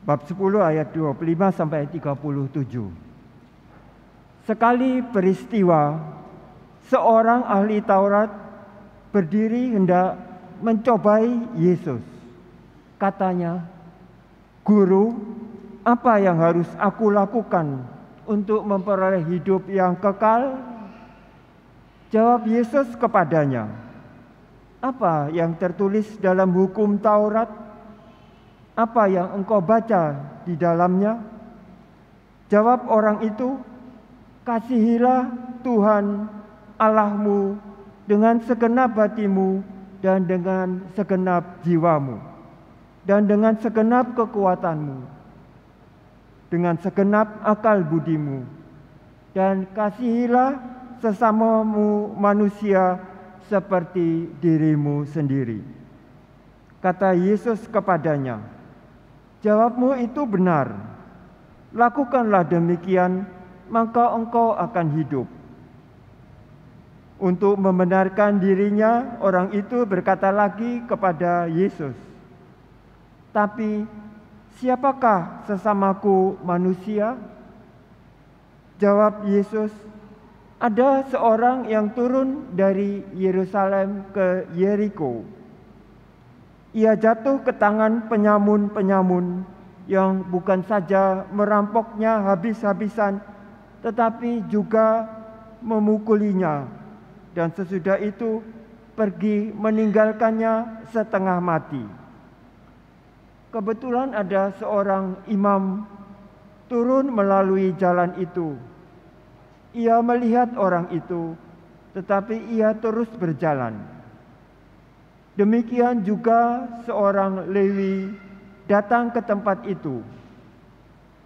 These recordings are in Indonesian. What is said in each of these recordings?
bab 10 ayat 25 sampai 37. Sekali peristiwa, seorang ahli Taurat berdiri hendak mencobai Yesus. Katanya, "Guru, apa yang harus aku lakukan untuk memperoleh hidup yang kekal?" Jawab Yesus kepadanya, "Apa yang tertulis dalam hukum Taurat? Apa yang engkau baca di dalamnya?" Jawab orang itu, "Kasihilah Tuhan Allahmu dengan segenap hatimu dan dengan segenap jiwamu dan dengan segenap kekuatanmu, dengan segenap akal budimu, dan kasihilah sesamamu manusia seperti dirimu sendiri." Kata Yesus kepadanya, "Jawabmu itu benar. Lakukanlah demikian, maka engkau akan hidup." Untuk membenarkan dirinya, orang itu berkata lagi kepada Yesus, "Tapi siapakah sesamaku manusia?" Jawab Yesus, "Ada seorang yang turun dari Yerusalem ke Yeriko. Ia jatuh ke tangan penyamun-penyamun yang bukan saja merampoknya habis-habisan, tetapi juga memukulinya, dan sesudah itu pergi meninggalkannya setengah mati. Kebetulan ada seorang imam turun melalui jalan itu. Ia melihat orang itu, tetapi ia terus berjalan. Demikian juga seorang Lewi datang ke tempat itu.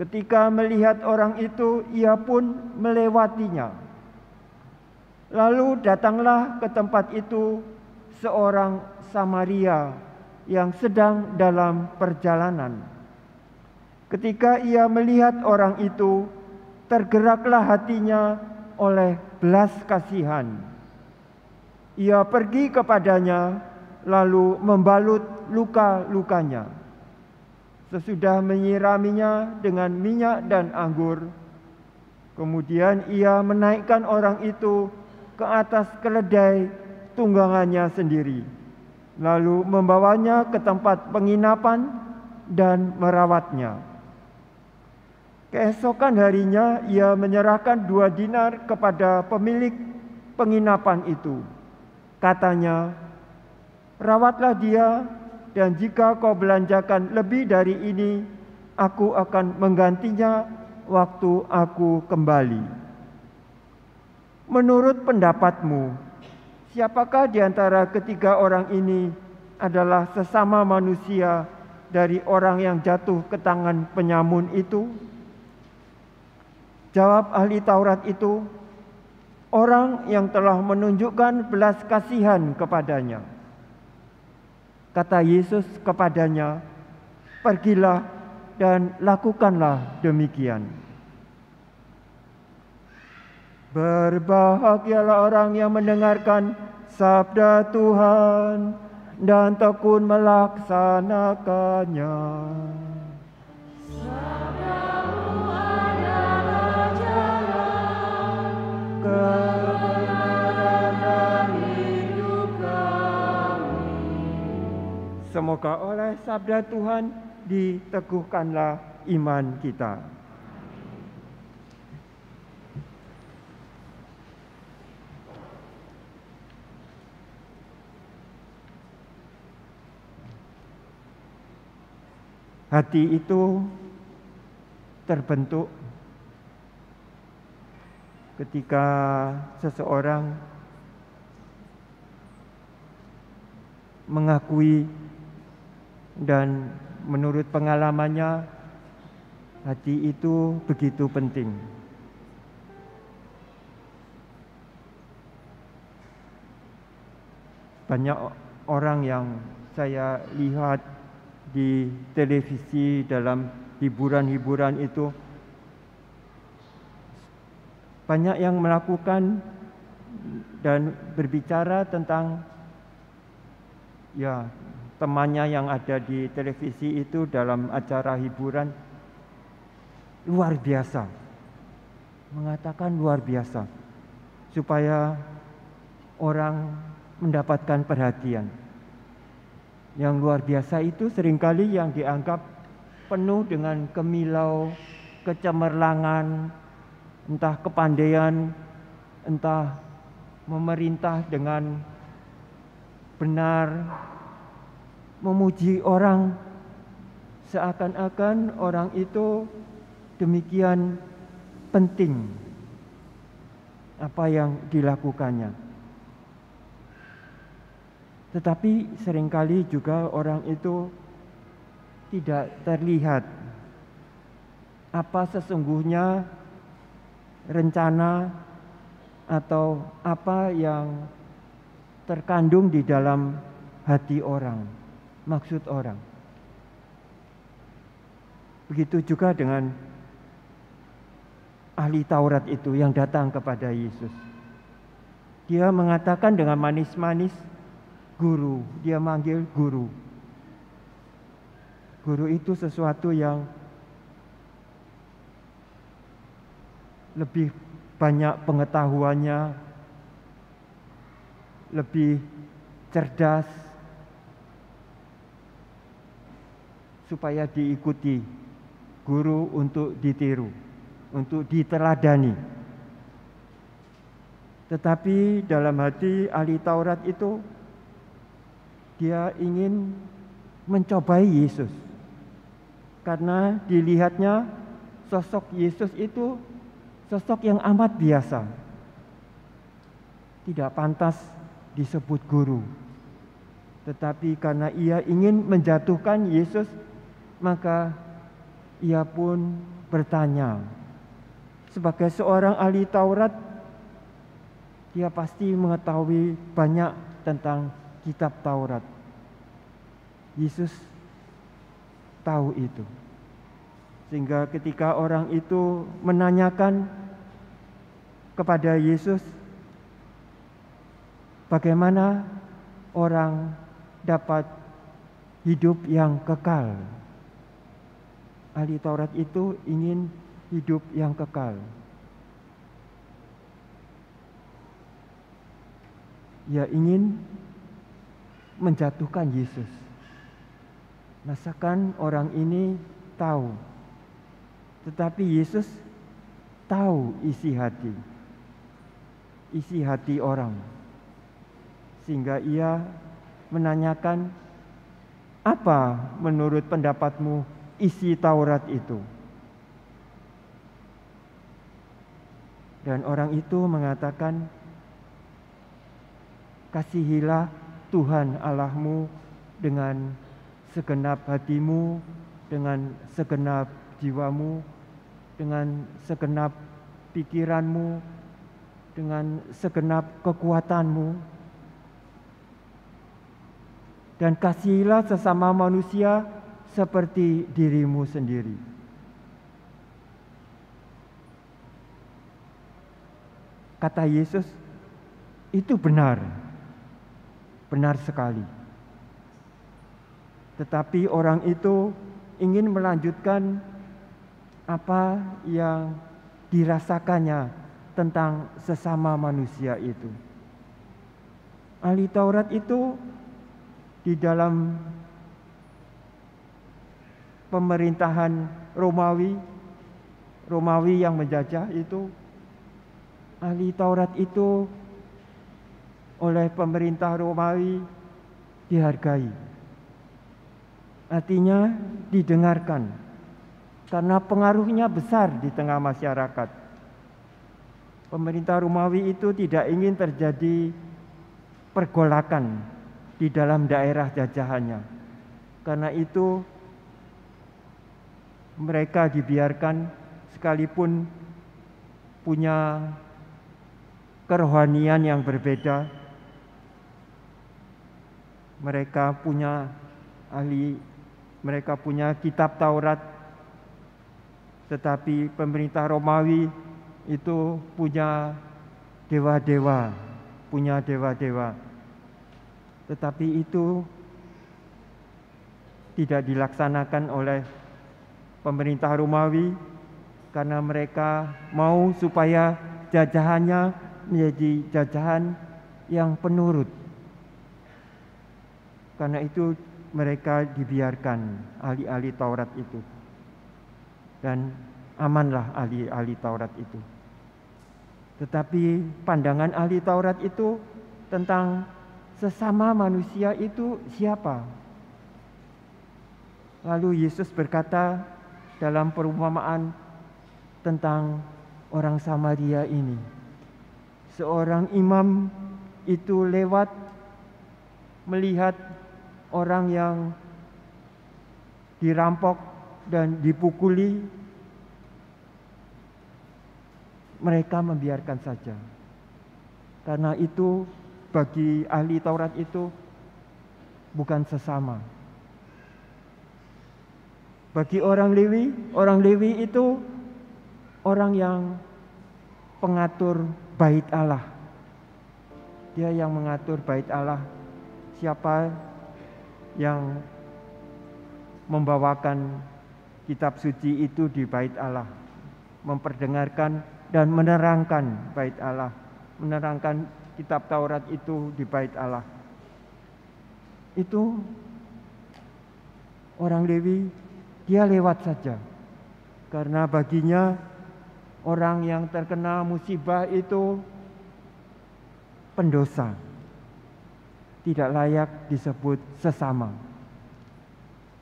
Ketika melihat orang itu, ia pun melewatinya. Lalu datanglah ke tempat itu seorang Samaria yang sedang dalam perjalanan. Ketika ia melihat orang itu, tergeraklah hatinya oleh belas kasihan. Ia pergi kepadanya, lalu membalut luka-lukanya. Sesudah menyiraminya dengan minyak dan anggur, kemudian ia menaikkan orang itu ke atas keledai tunggangannya sendiri, lalu membawanya ke tempat penginapan dan merawatnya. Keesokan harinya ia menyerahkan 2 dinar kepada pemilik penginapan itu. Katanya, "Rawatlah dia, dan jika kau belanjakan lebih dari ini, aku akan menggantinya waktu aku kembali." Menurut pendapatmu, siapakah di antara ketiga orang ini adalah sesama manusia dari orang yang jatuh ke tangan penyamun itu? Jawab ahli Taurat itu, "Orang yang telah menunjukkan belas kasihan kepadanya." Kata Yesus kepadanya, "Pergilah dan lakukanlah demikian." Berbahagialah orang yang mendengarkan sabda Tuhan dan tekun melaksanakannya. Sabda-Mu adalah jalan kebenaran dan hidup kami. Semoga oleh sabda Tuhan diteguhkanlah iman kita. Hati itu terbentuk ketika seseorang mengakui dan menurut pengalamannya hati itu begitu penting. Banyak orang yang saya lihat di televisi dalam hiburan-hiburan itu banyak yang melakukan dan berbicara tentang temannya yang ada di televisi itu dalam acara hiburan, luar biasa. Mengatakan luar biasa supaya orang mendapatkan perhatian. Yang luar biasa itu seringkali yang dianggap penuh dengan kemilau, kecemerlangan, entah kepandaian, entah memerintah dengan benar, memuji orang, seakan-akan orang itu demikian penting apa yang dilakukannya. Tetapi seringkali juga orang itu tidak terlihat apa sesungguhnya rencana atau apa yang terkandung di dalam hati orang, maksud orang. Begitu juga dengan ahli Taurat itu yang datang kepada Yesus. Dia mengatakan dengan manis-manis, guru, dia manggil guru. Guru itu sesuatu yang lebih banyak pengetahuannya, lebih cerdas, supaya diikuti. Guru untuk ditiru, untuk diteladani. Tetapi dalam hati ahli Taurat itu, dia ingin mencobai Yesus. Karena dilihatnya sosok Yesus itu sosok yang amat biasa. Tidak pantas disebut guru. Tetapi karena ia ingin menjatuhkan Yesus, maka ia pun bertanya. Sebagai seorang ahli Taurat, dia pasti mengetahui banyak tentang kitab Taurat. Yesus tahu itu. Sehingga ketika orang itu menanyakan kepada Yesus, bagaimana orang dapat hidup yang kekal? Ahli Taurat itu ingin hidup yang kekal. Ia ingin menjatuhkan Yesus. Masakan orang ini tahu, tetapi Yesus tahu isi hati orang, sehingga ia menanyakan, apa menurut pendapatmu isi Taurat itu? Dan orang itu mengatakan, kasihilah Tuhan Allahmu dengan segenap hatimu, dengan segenap jiwamu, dengan segenap pikiranmu, dengan segenap kekuatanmu. Dan kasihilah sesama manusia seperti dirimu sendiri. Kata Yesus, itu benar. Benar sekali. Tetapi orang itu ingin melanjutkan apa yang dirasakannya tentang sesama manusia itu. Ahli Taurat itu di dalam pemerintahan Romawi yang menjajah itu, ahli Taurat itu oleh pemerintah Romawi dihargai. Artinya didengarkan, karena pengaruhnya besar di tengah masyarakat. Pemerintah Romawi itu tidak ingin terjadi pergolakan di dalam daerah jajahannya. Karena itu mereka dibiarkan, sekalipun punya kerohanian yang berbeda. Mereka punya kitab Taurat, tetapi pemerintah Romawi itu punya dewa-dewa. Tetapi itu tidak dilaksanakan oleh pemerintah Romawi karena mereka mau supaya jajahannya menjadi jajahan yang penurut. Karena itu mereka dibiarkan ahli-ahli Taurat itu. Dan amanlah ahli-ahli Taurat itu. Tetapi pandangan ahli Taurat itu tentang sesama manusia itu siapa? Lalu Yesus berkata dalam perumpamaan tentang orang Samaria ini. Seorang imam itu lewat melihat orang yang dirampok dan dipukuli, mereka membiarkan saja. Karena itu bagi ahli Taurat itu bukan sesama. Bagi orang Lewi itu orang yang pengatur bait Allah. Dia yang mengatur bait Allah. Siapa yang membawakan kitab suci itu di bait Allah, memperdengarkan dan menerangkan bait Allah, menerangkan kitab Taurat itu di bait Allah. Itu orang Lewi, dia lewat saja. Karena baginya orang yang terkena musibah itu pendosa, tidak layak disebut sesama.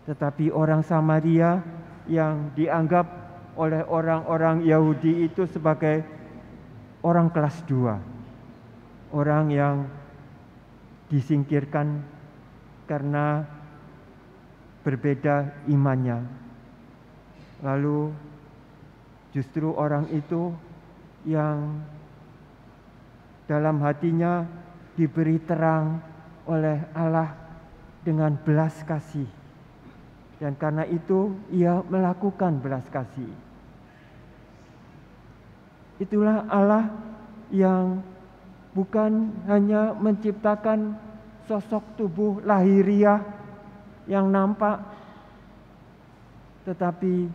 Tetapi orang Samaria yang dianggap oleh orang-orang Yahudi itu sebagai orang kelas 2, orang yang disingkirkan karena berbeda imannya. Lalu justru orang itu yang dalam hatinya diberi terang oleh Allah dengan belas kasih. Dan karena itu ia melakukan belas kasih. Itulah Allah yang bukan hanya menciptakan sosok tubuh lahiriah yang nampak, tetapi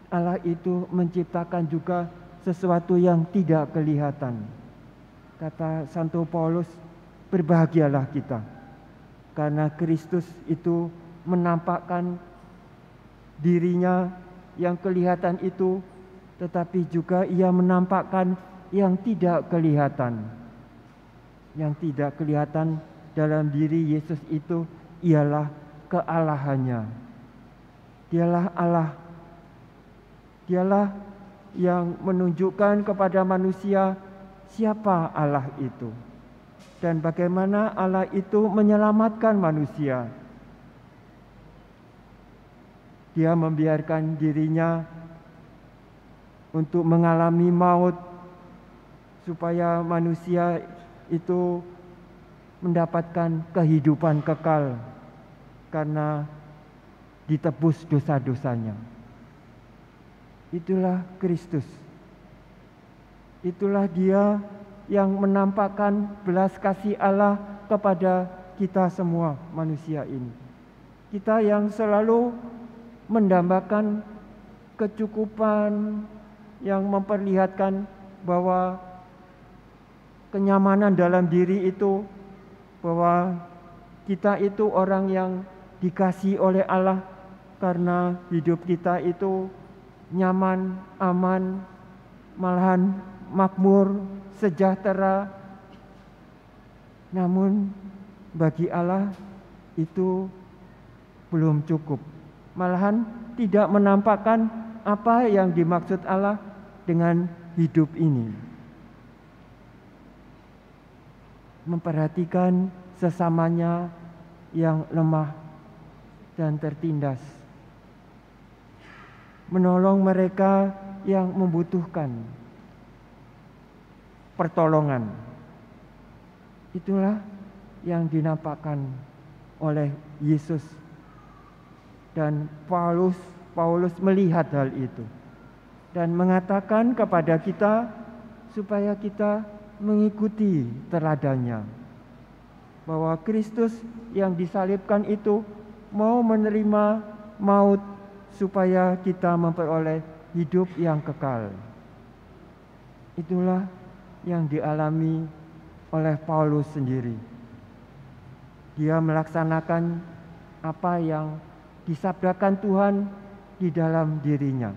Allah itu menciptakan juga sesuatu yang tidak kelihatan. Kata Santo Paulus, berbahagialah kita, karena Kristus itu menampakkan dirinya yang kelihatan itu, tetapi juga ia menampakkan yang tidak kelihatan. Yang tidak kelihatan dalam diri Yesus itu ialah kealahannya. Dialah Allah. Dialah yang menunjukkan kepada manusia siapa Allah itu dan bagaimana Allah itu menyelamatkan manusia. Dia membiarkan dirinya untuk mengalami maut supaya manusia itu mendapatkan kehidupan kekal karena ditebus dosa-dosanya. Itulah Kristus. Itulah Dia yang menampakkan belas kasih Allah kepada kita semua manusia ini. Kita yang selalu mendambakan kecukupan, yang memperlihatkan bahwa kenyamanan dalam diri itu, bahwa kita itu orang yang dikasihi oleh Allah karena hidup kita itu nyaman, aman, malahan makmur, sejahtera. Namun bagi Allah itu belum cukup. Malahan tidak menampakkan apa yang dimaksud Allah dengan hidup ini. Memperhatikan sesamanya yang lemah dan tertindas. Menolong mereka yang membutuhkan pertolongan. Itulah yang dinampakkan oleh Yesus. Dan Paulus melihat hal itu dan mengatakan kepada kita supaya kita mengikuti teladannya, bahwa Kristus yang disalibkan itu mau menerima maut supaya kita memperoleh hidup yang kekal. Itulah yang dialami oleh Paulus sendiri. Dia melaksanakan apa yang disabdakan Tuhan di dalam dirinya.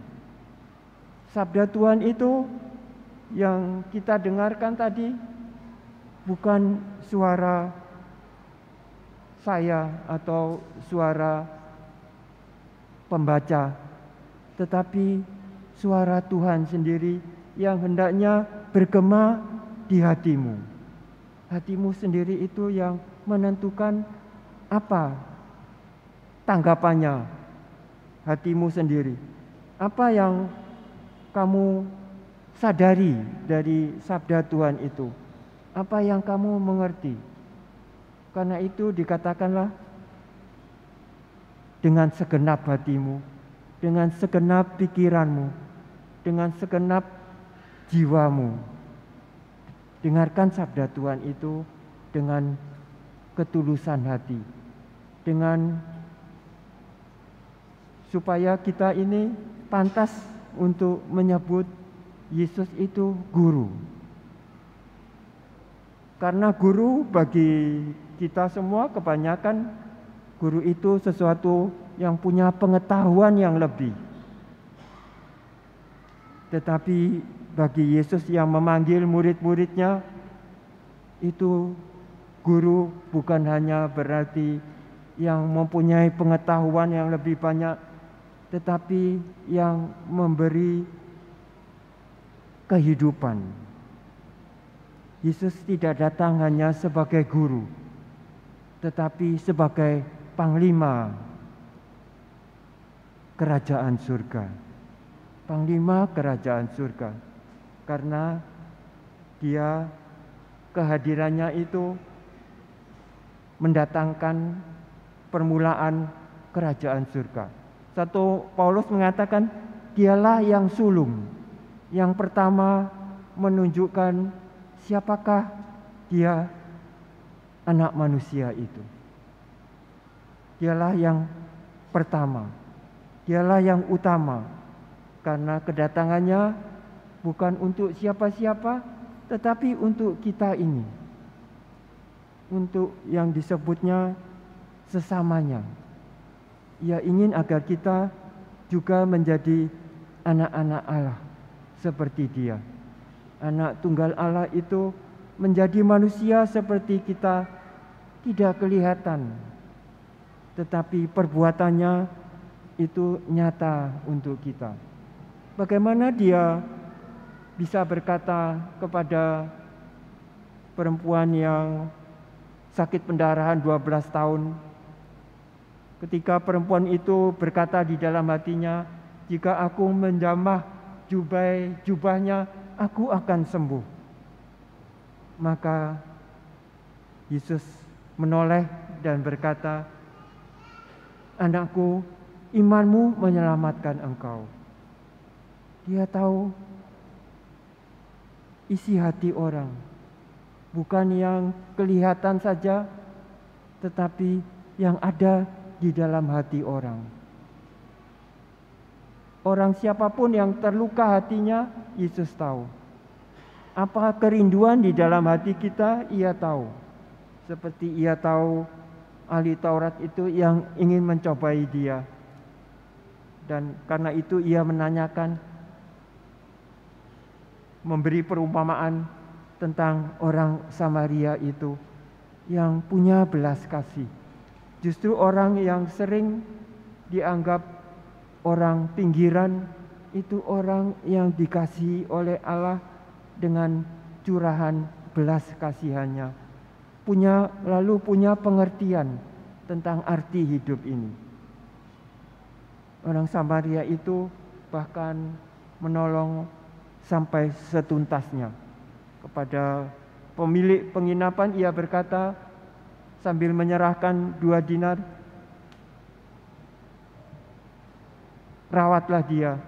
Sabda Tuhan itu yang kita dengarkan tadi bukan suara saya atau suara pembaca, tetapi suara Tuhan sendiri yang hendaknya bergema di hatimu. Hatimu sendiri itu yang menentukan apa tanggapannya. Hatimu sendiri, apa yang kamu sadari dari sabda Tuhan itu, apa yang kamu mengerti. Karena itu dikatakanlah dengan segenap hatimu, dengan segenap pikiranmu, dengan segenap jiwamu. Dengarkan sabda Tuhan itu dengan ketulusan hati, dengan supaya kita ini pantas untuk menyebut Yesus itu guru. Karena guru bagi kita semua kebanyakan guru itu sesuatu yang punya pengetahuan yang lebih. Tetapi bagi Yesus yang memanggil murid-muridnya, itu guru bukan hanya berarti yang mempunyai pengetahuan yang lebih banyak, tetapi yang memberi kehidupan. Yesus tidak datang hanya sebagai guru, tetapi sebagai panglima kerajaan surga. Panglima kerajaan surga. Karena dia kehadirannya itu mendatangkan permulaan kerajaan surga. Satu Paulus mengatakan dialah yang sulung, yang pertama menunjukkan siapakah dia, anak manusia itu. Dialah yang pertama, dialah yang utama, karena kedatangannya bukan untuk siapa-siapa, tetapi untuk kita ini, untuk yang disebutnya sesamanya. Ia ingin agar kita juga menjadi anak-anak Allah seperti dia. Anak tunggal Allah itu menjadi manusia seperti kita, tidak kelihatan, tetapi perbuatannya itu nyata untuk kita. Bagaimana dia bisa berkata kepada perempuan yang sakit pendarahan 12 tahun, ketika perempuan itu berkata di dalam hatinya, jika aku menjamah jubahnya, aku akan sembuh. Maka Yesus menoleh dan berkata, anakku, imanmu menyelamatkan engkau. Dia tahu isi hati orang, bukan yang kelihatan saja, tetapi yang ada di dalam hati orang. Orang siapapun yang terluka hatinya, Yesus tahu. Apa kerinduan di dalam hati kita, Ia tahu. Seperti Ia tahu ahli Taurat itu yang ingin mencobai dia. Dan karena itu Ia menanyakan, memberi perumpamaan tentang orang Samaria itu yang punya belas kasih. Justru orang yang sering dianggap orang pinggiran itu orang yang dikasihi oleh Allah dengan curahan belas kasihannya. Lalu punya pengertian tentang arti hidup ini. Orang Samaria itu bahkan menolong sampai setuntasnya. Kepada pemilik penginapan ia berkata sambil menyerahkan 2 dinar, rawatlah dia.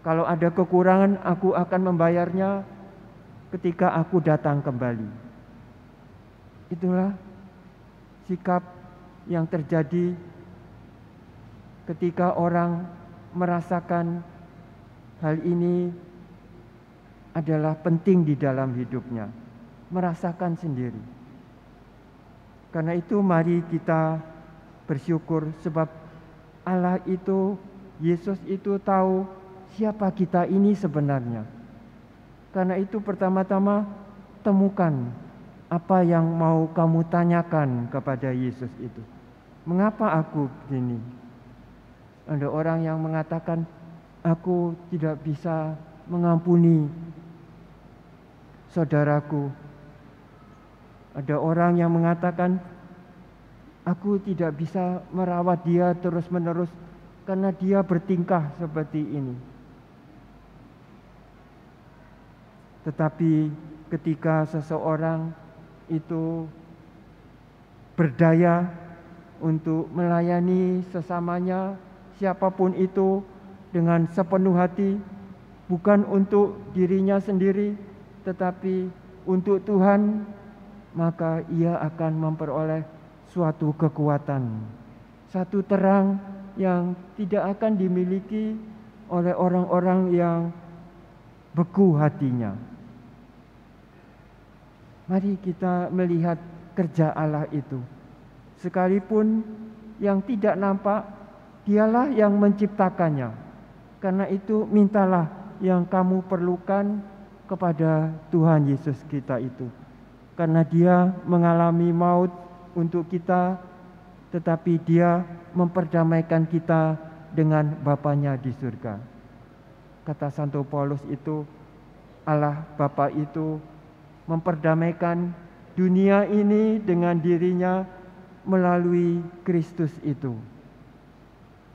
Kalau ada kekurangan aku akan membayarnya ketika aku datang kembali. Itulah sikap yang terjadi ketika orang merasakan hal ini adalah penting di dalam hidupnya, merasakan sendiri. Karena itu mari kita bersyukur sebab Allah itu, Yesus itu tahu siapa kita ini sebenarnya. Karena itu pertama-tama temukan apa yang mau kamu tanyakan kepada Yesus itu. Mengapa aku begini? Ada orang yang mengatakan, aku tidak bisa mengampuni saudaraku. Ada orang yang mengatakan, aku tidak bisa merawat dia terus-menerus karena dia bertingkah seperti ini. Tetapi ketika seseorang itu berdaya untuk melayani sesamanya, siapapun itu, dengan sepenuh hati, bukan untuk dirinya sendiri, tetapi untuk Tuhan, maka ia akan memperoleh suatu kekuatan, satu terang yang tidak akan dimiliki oleh orang-orang yang beku hatinya. Mari kita melihat kerja Allah itu. Sekalipun yang tidak nampak, Dialah yang menciptakannya. Karena itu mintalah yang kamu perlukan kepada Tuhan Yesus kita itu. Karena Dia mengalami maut untuk kita, tetapi Dia memperdamaikan kita dengan Bapanya di surga. Kata Santo Paulus itu, Allah Bapa itu memperdamaikan dunia ini dengan dirinya melalui Kristus itu,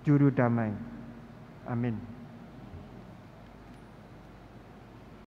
Juru Damai. Amin.